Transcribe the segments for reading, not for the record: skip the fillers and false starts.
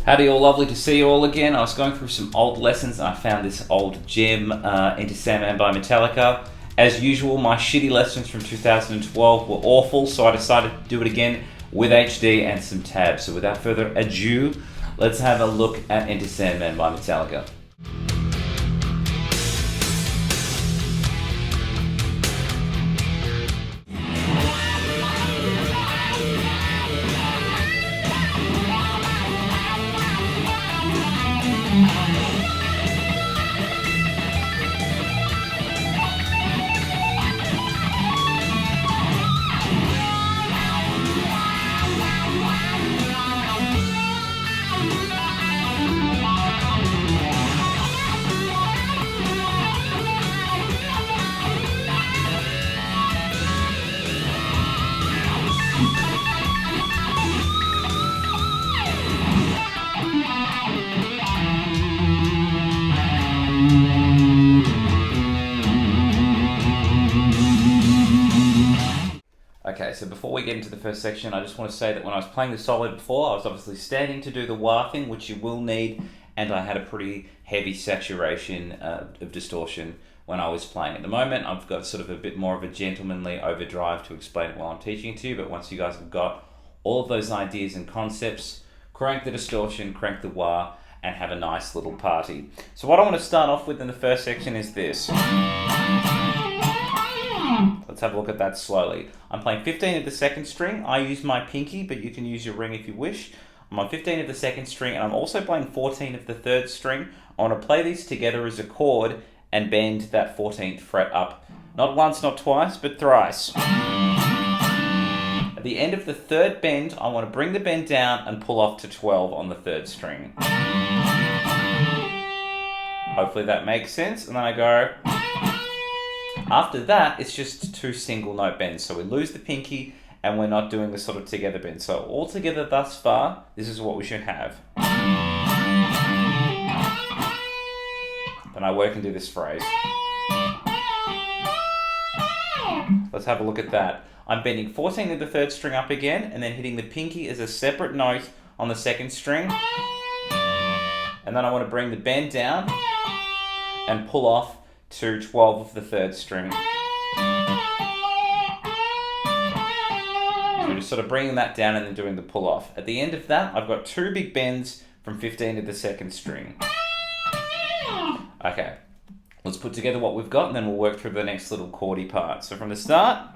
Howdy all, lovely to see you all again. I was going through some old lessons and I found this old gem, Enter Sandman by Metallica. As usual, my shitty lessons from 2012 were awful, so I decided to do it again with HD and some tabs. So without further ado, let's have a look at Enter Sandman by Metallica. Okay, so before we get into the first section, I just want to say that when I was playing the solo before, I was obviously standing to do the wah thing, which you will need, and I had a pretty heavy saturation of distortion when I was playing. At the moment, I've got sort of a bit more of a gentlemanly overdrive to explain it while I'm teaching it to you, but once you guys have got all of those ideas and concepts, crank the distortion, crank the wah, and have a nice little party. So what I want to start off with in the first section is this. Let's have a look at that slowly. I'm playing 15 of the second string. I use my pinky, but you can use your ring if you wish. I'm on 15 of the second string, and I'm also playing 14 of the third string. I want to play these together as a chord and bend that 14th fret up. Not once, not twice, but thrice. At the end of the third bend, I want to bring the bend down and pull off to 12 on the third string. Hopefully that makes sense. And then I go... After that, it's just two single note bends. So we lose the pinky and we're not doing the sort of together bend. So all together thus far, this is what we should have. Then I work and do this phrase. Let's have a look at that. I'm bending 14 of the third string up again and then hitting the pinky as a separate note on the second string. And then I want to bring the bend down and pull off to 12 of the third string. So we're just sort of bringing that down and then doing the pull off. At the end of that, I've got two big bends from 15 of the second string. Okay, let's put together what we've got and then we'll work through the next little chordy part. So from the start,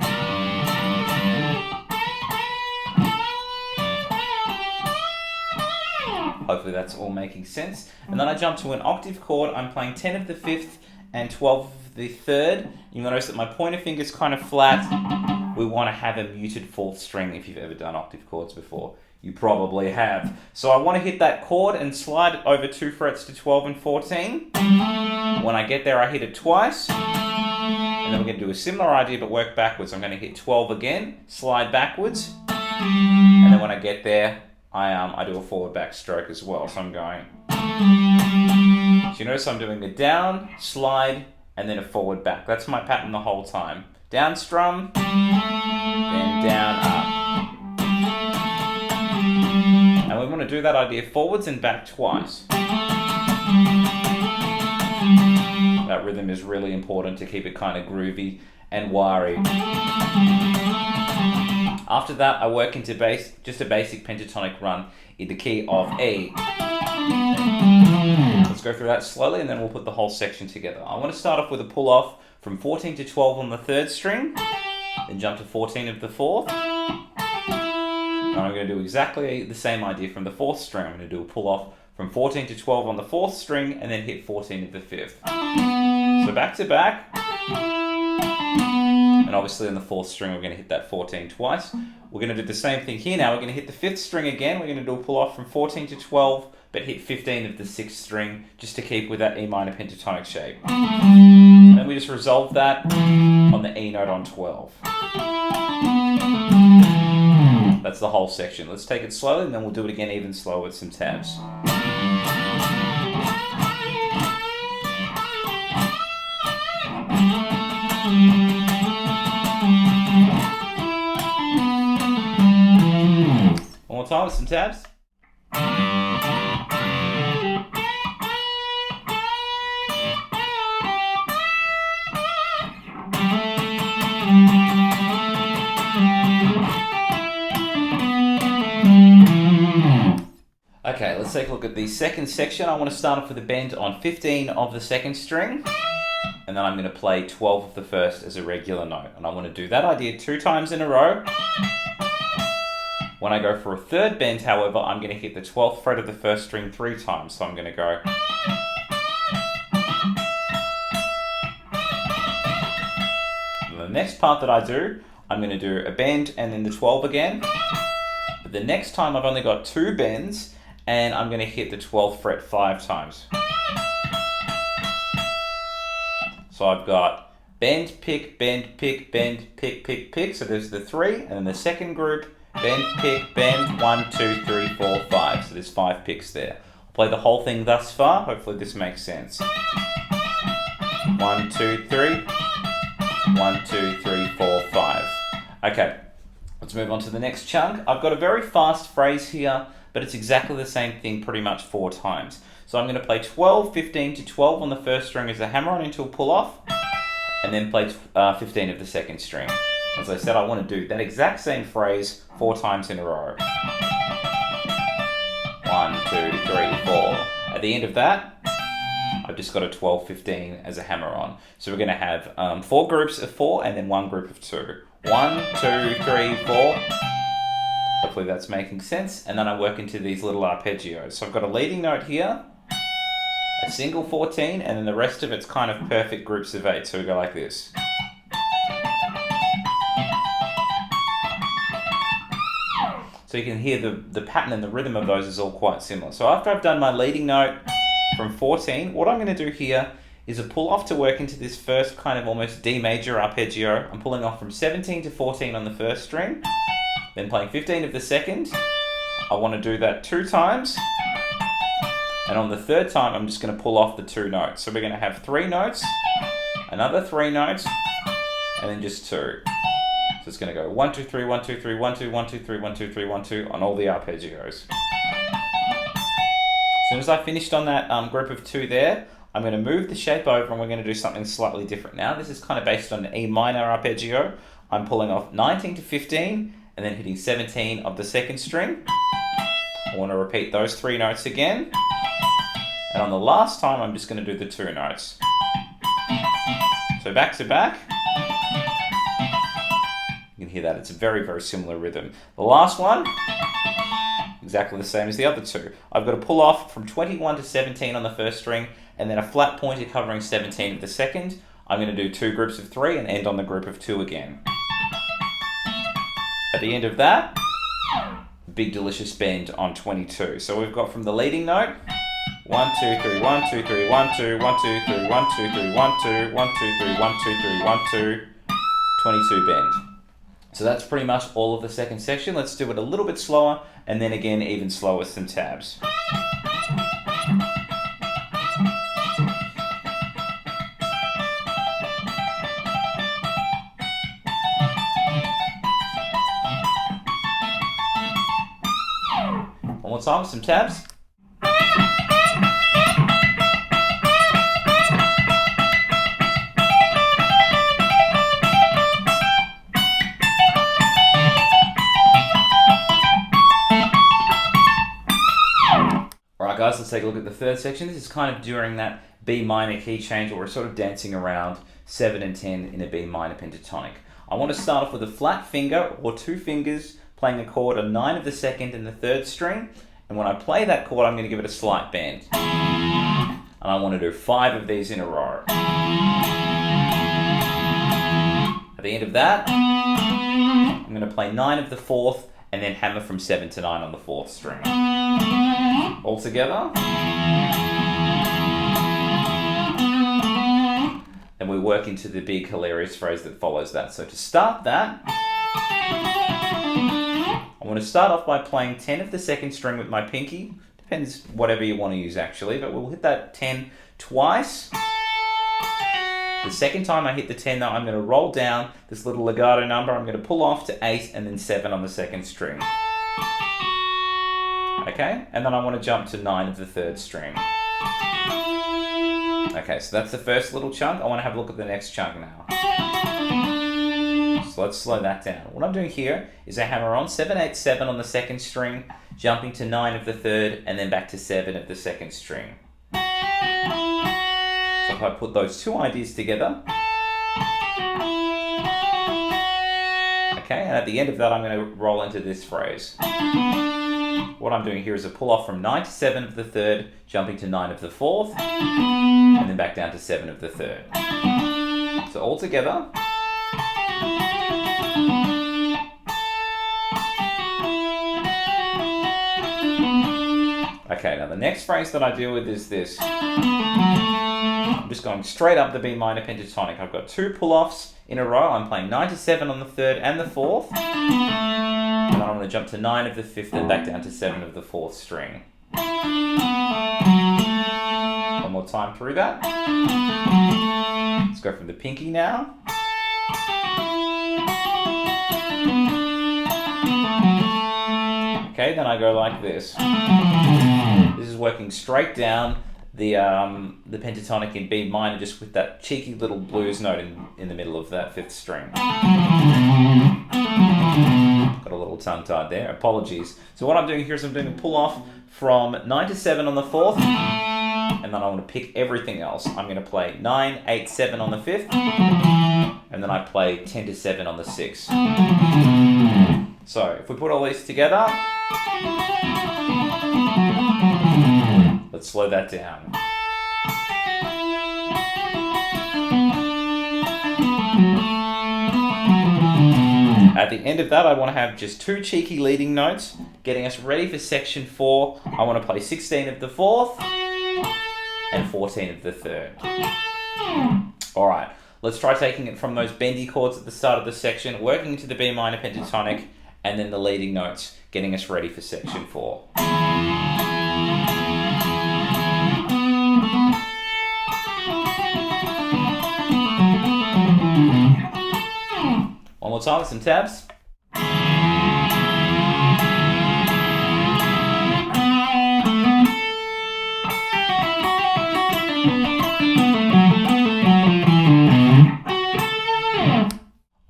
hopefully that's all making sense. And then I jump to an octave chord. I'm playing 10 of the fifth and 12 of the third. You notice that my pointer finger's kind of flat. We want to have a muted fourth string. If you've ever done octave chords before, you probably have. So I want to hit that chord and slide over 2 frets to 12 and 14. When I get there, I hit it twice. And then we're going to do a similar idea, but work backwards. I'm going to hit 12 again, slide backwards. And then when I get there, I do a forward back stroke as well. So I'm going... So you notice I'm doing a down, slide, and then a forward back. That's my pattern the whole time. Down strum, then down up. And we want to do that idea forwards and back twice. That rhythm is really important to keep it kind of groovy and wiry. After that, I work into just a basic pentatonic run in the key of A. Let's go through that slowly and then we'll put the whole section together. I want to start off with a pull off from 14 to 12 on the third string, then jump to 14 of the fourth. And I'm going to do exactly the same idea from the fourth string. I'm going to do a pull off from 14 to 12 on the fourth string and then hit 14 of the fifth. So back to back. And obviously on the fourth string, we're going to hit that 14 twice. We're going to do the same thing here now. We're going to hit the fifth string again. We're going to do a pull off from 14 to 12, but hit 15 of the sixth string just to keep with that E minor pentatonic shape. And then we just resolve that on the E note on 12. That's the whole section. Let's take it slowly and then we'll do it again even slower with some tabs. One more time with some tabs. Okay, let's take a look at the second section. I want to start off with a bend on 15 of the second string, and then I'm going to play 12 of the first as a regular note. And I want to do that idea 2 times in a row. When I go for a third bend, however, I'm going to hit the 12th fret of the first string 3 times. So I'm going to go. And the next part that I do, I'm going to do a bend and then the 12 again. But the next time I've only got 2 bends, and I'm going to hit the 12th fret 5 times. So I've got bend, pick, bend, pick, bend, pick, pick, pick. So there's the 3, and then the second group, bend, pick, bend, 1, 2, 3, 4, 5. So there's 5 picks there. I'll play the whole thing thus far. Hopefully this makes sense. 1, 2, 3. 1, 2, 3, 4, 5. Okay, let's move on to the next chunk. I've got a very fast phrase here, but it's exactly the same thing pretty much 4 times. So I'm going to play 12, 15 to 12 on the first string as a hammer-on into a pull-off, and then play 15 of the second string. As I said, I want to do that exact same phrase 4 times in a row. 1, 2, 3, 4. At the end of that, I've just got a 12, 15 as a hammer-on. So we're going to have 4 groups of 4 and then 1 group of 2. 1, 2, 3, 4. Hopefully that's making sense. And then I work into these little arpeggios. So I've got a leading note here, a single 14, and then the rest of it's kind of perfect groups of 8. So we go like this. So you can hear the pattern and the rhythm of those is all quite similar. So after I've done my leading note from 14, what I'm going to do here is a pull off to work into this first kind of almost D major arpeggio. I'm pulling off from 17 to 14 on the first string, then playing 15 of the second. I want to do that 2 times. And on the third time, I'm just going to pull off the 2 notes. So we're going to have 3 notes, another 3 notes, and then just 2. So it's going to go 1, 2, 3, 1, 2, 3, 1, 2, 1, 2, 3, 1, 2, 3, 1, 2 on all the arpeggios. As soon as I finished on that group of 2 there, I'm going to move the shape over and we're going to do something slightly different now. This is kind of based on an E minor arpeggio. I'm pulling off 19 to 15 and then hitting 17 of the second string. I want to repeat those 3 notes again. And on the last time, I'm just going to do the 2 notes. So back to back. You can hear that. It's a very, very similar rhythm. The last one, exactly the same as the other 2. I've got to pull off from 21 to 17 on the first string and then a flat pointer covering 17 of the second. I'm going to do 2 groups of 3 and end on the group of 2 again. At the end of that, big delicious bend on 22. So we've got from the leading note, 1, 2, 3, 1, 2, 3, 1, 2, 1, 2, 3, 1, 2, 3, 1, 2, 1, 2, 3, 1, 2, 3, 1, 2, 22 bend. So that's pretty much all of the second section. Let's do it a little bit slower and then again even slower with some tabs. One more time with some tabs. Alright guys, let's take a look at the third section. This is kind of during that B minor key change where we're sort of dancing around 7 and 10 in a B minor pentatonic. I want to start off with a flat finger or 2 fingers playing a chord on 9 of the second and the third string. And when I play that chord, I'm going to give it a slight bend. And I want to do 5 of these in a row. At the end of that, I'm going to play 9 of the 4th and then hammer from 7 to 9 on the 4th string. All together. And we work into the big hilarious phrase that follows that. So to start that, I want to start off by playing 10 of the second string with my pinky. Depends whatever you want to use actually, but we'll hit that 10 twice. The second time I hit the 10 though, I'm going to roll down this little legato number. I'm going to pull off to 8 and then 7 on the second string. Okay, and then I want to jump to 9 of the third string. Okay, so that's the first little chunk. I want to have a look at the next chunk now. So let's slow that down. What I'm doing here is a hammer on 7, 8, 7 on the second string, jumping to 9 of the 3rd, and then back to 7 of the 2nd string. So if I put those two ideas together, okay, and at the end of that I'm going to roll into this phrase. What I'm doing here is a pull off from 9 to 7 of the 3rd, jumping to 9 of the 4th, and then back down to 7 of the 3rd. So all together. Okay, now the next phrase that I deal with is this. I'm just going straight up the B minor pentatonic. I've got two pull-offs in a row. I'm playing 9 to 7 on the 3rd and the 4th. And then I'm going to jump to 9 of the 5th and back down to 7 of the 4th string. One more time through that. Let's go from the pinky now. Okay, then I go like this. This is working straight down the pentatonic in B minor, just with that cheeky little blues note in the middle of that 5th string. Got a little tongue-tied there, apologies. So what I'm doing here is I'm doing a pull-off from 9 to 7 on the 4th, and then I want to pick everything else. I'm going to play 9, 8, 7 on the 5th, and then I play 10 to 7 on the 6th. So if we put all these together, let's slow that down. At the end of that, I want to have just two cheeky leading notes, getting us ready for section 4. I want to play 16 of the 4th and 14 of the 3rd. All right, let's try taking it from those bendy chords at the start of the section, working into the B minor pentatonic, and then the leading notes, getting us ready for section 4. One more time with some tabs.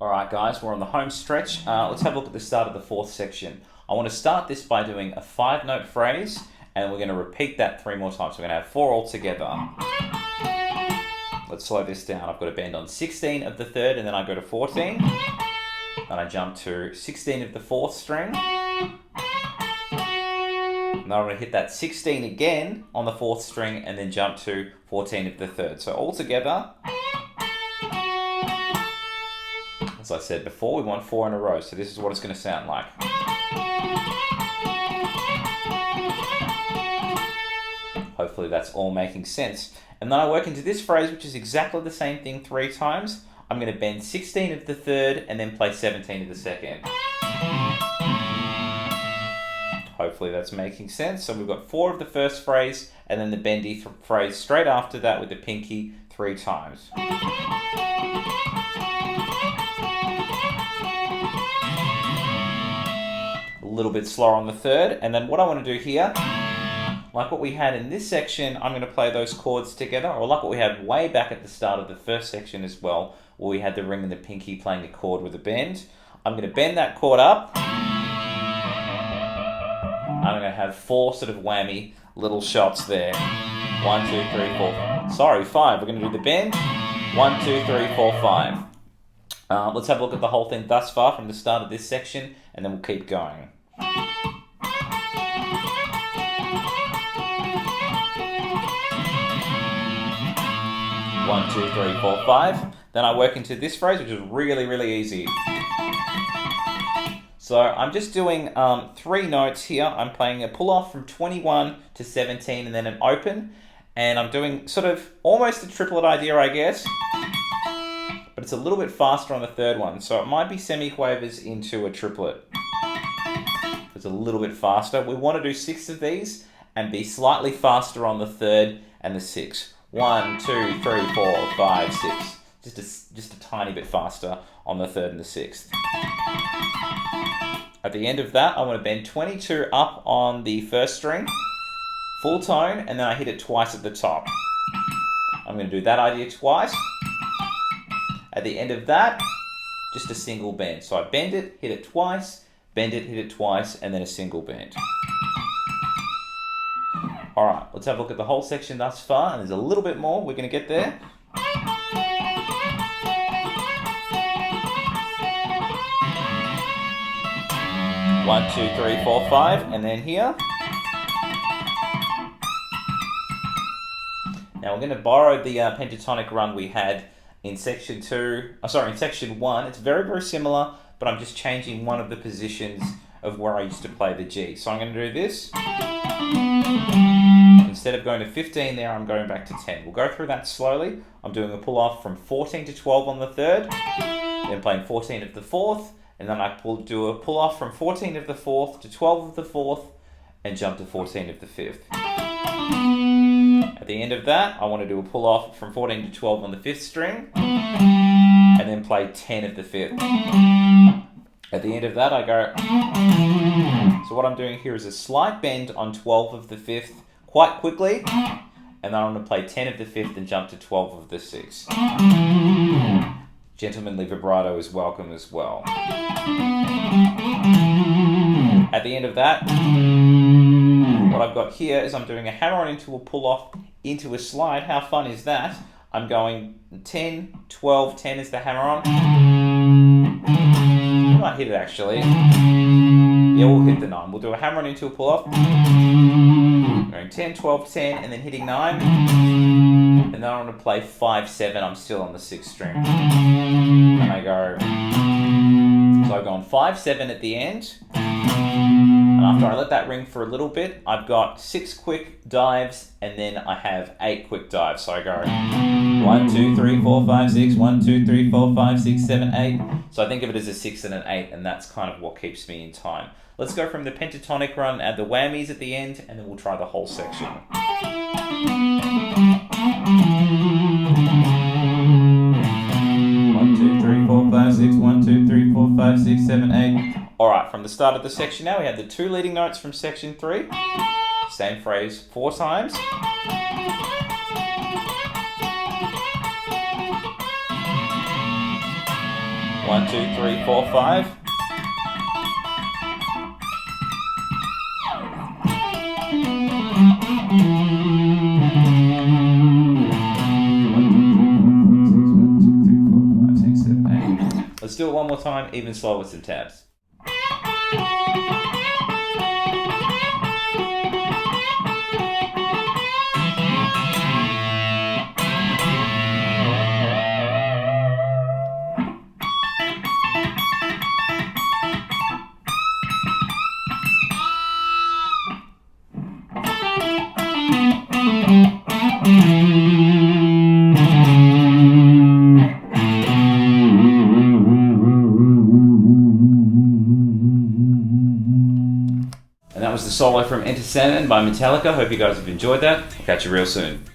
Alright guys, we're on the home stretch. Let's have a look at the start of the 4th section. I want to start this by doing a 5-note phrase, and we're going to repeat that 3 more times. We're going to have 4 all together. Let's slow this down. I've got a bend on 16 of the 3rd, and then I go to 14. Then I jump to 16 of the 4th string. And then I'm going to hit that 16 again on the 4th string, and then jump to 14 of the 3rd. So all together, as I said before, we want 4 in a row. So this is what it's going to sound like. Hopefully that's all making sense. And then I work into this phrase, which is exactly the same thing 3 times. I'm going to bend 16 of the 3rd and then play 17 of the 2nd. Hopefully that's making sense. So we've got 4 of the first phrase and then the bendy phrase straight after that with the pinky 3 times. A little bit slower on the 3rd, and then what I want to do here, like what we had in this section, I'm going to play those chords together, or like what we had way back at the start of the first section as well, where we had the ring and the pinky playing a chord with a bend. I'm going to bend that chord up. I'm going to have 4 sort of whammy little shots there. 1, 2, 3, 4. Sorry, 5. We're going to do the bend. 1, 2, 3, 4, 5. Let's have a look at the whole thing thus far from the start of this section, and then we'll keep going. 1, 2, 3, 4, 5. Then I work into this phrase, which is really, really easy. So I'm just doing 3 notes here. I'm playing a pull-off from 21 to 17 and then an open. And I'm doing sort of almost a triplet idea, I guess. But it's a little bit faster on the 3rd one. So it might be semiquavers into a triplet. It's a little bit faster. We want to do 6 of these and be slightly faster on the 3rd and the 6th. 1, 2, 3, 4, 5, 6. Just a tiny bit faster on the 3rd and the 6th. At the end of that, I want to bend 22 up on the 1st string, full tone, and then I hit it twice at the top. I'm going to do that idea twice. At the end of that, just a single bend. So I bend it, hit it twice, bend it, hit it twice, and then a single bend. Alright, let's have a look at the whole section thus far, and there's a little bit more. We're going to get there. One, two, three, four, five, and then here. Now we're going to borrow the pentatonic run we had in section 1. It's very, very similar, but I'm just changing one of the positions of where I used to play the G. So I'm going to do this. Instead of going to 15 there, I'm going back to 10. We'll go through that slowly. I'm doing a pull off from 14 to 12 on the 3rd, then playing 14 of the 4th, and then I do a pull off from 14 of the 4th to 12 of the 4th, and jump to 14 of the 5th. At the end of that, I want to do a pull off from 14 to 12 on the 5th string, and then play 10 of the 5th. At the end of that, I go... So what I'm doing here is a slight bend on 12 of the 5th quite quickly, and then I'm going to play 10 of the 5th and jump to 12 of the 6th. Gentlemanly vibrato is welcome as well. At the end of that, what I've got here is I'm doing a hammer-on into a pull-off into a slide. How fun is that? I'm going 10, 12, 10 is the hammer-on. I might hit it actually. Yeah, we'll hit the 9. We'll do a hammer-on into a pull-off. Going 10, 12, 10, and then hitting 9. And then I'm going to play 5, 7. I'm still on the 6th string. And I go... So I've gone 5, 7 at the end. And after I let that ring for a little bit, I've got 6 quick dives, and then I have 8 quick dives. So I go 1, 2, 3, 4, 5, 6, 1, 2, 3, 4, 5, 6, 7, 8. So I think of it as a 6 and an 8, and that's kind of what keeps me in time. Let's go from the pentatonic run, add the whammies at the end, and then we'll try the whole section. 1, 2, 3, 4, 5, 6, 1, 2, 3, 4, 5, 6, 7, 8. Alright, from the start of the section now, we have the 2 leading notes from section 3. Same phrase 4 times. One, two, three, 4, 5. Let's do it one more time, even slower with some tabs. And that was the solo from Enter Sandman by Metallica. Hope you guys have enjoyed that. I'll catch you real soon.